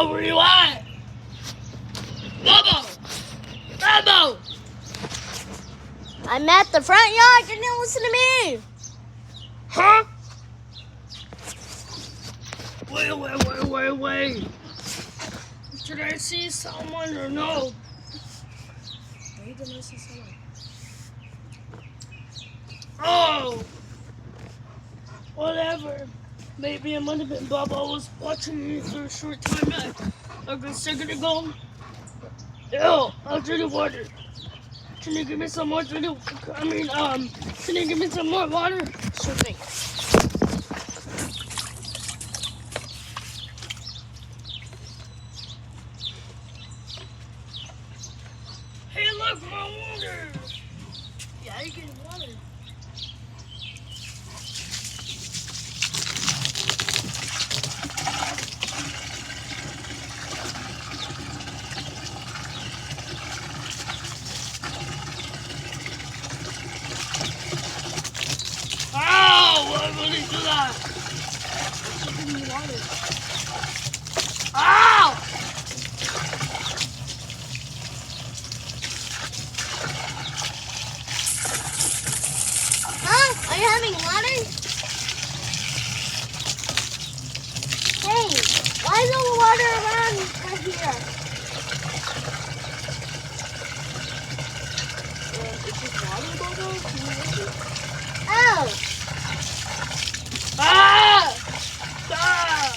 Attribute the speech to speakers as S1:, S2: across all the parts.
S1: Bubba, where you at? Bubba! Bubba!
S2: I'm at the front yard. You didn't listen to me.
S1: Huh? Wait. Did I see someone or no?
S2: Are you gonna see someone?
S1: Oh! Whatever. Maybe it might have been Bubba. I was watching you for a short time back. Like a second ago. Ew, I'll drink the water. Can you give me some more? Can you give me some more water?
S2: Sure thing.
S1: Hey, look, my water.
S2: Yeah, you get water.
S1: Ow! Why would he do that?
S2: She's giving you water.
S1: Ow!
S2: Huh? Are you having water? Hey, why is all the water around right here? It's just water, Bobo? Can you make it? Oh!
S1: Ah! Ah!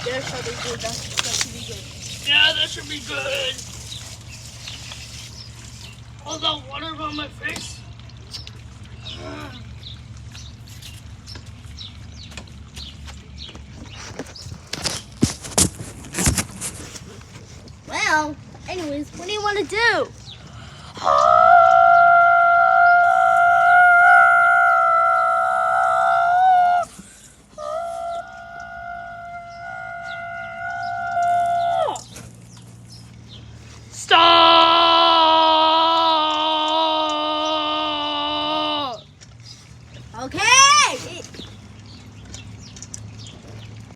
S2: There should be good. That should be good.
S1: Yeah, that should be good. All that water on my face.
S2: Well, anyways, what do you want to do?
S1: Stop!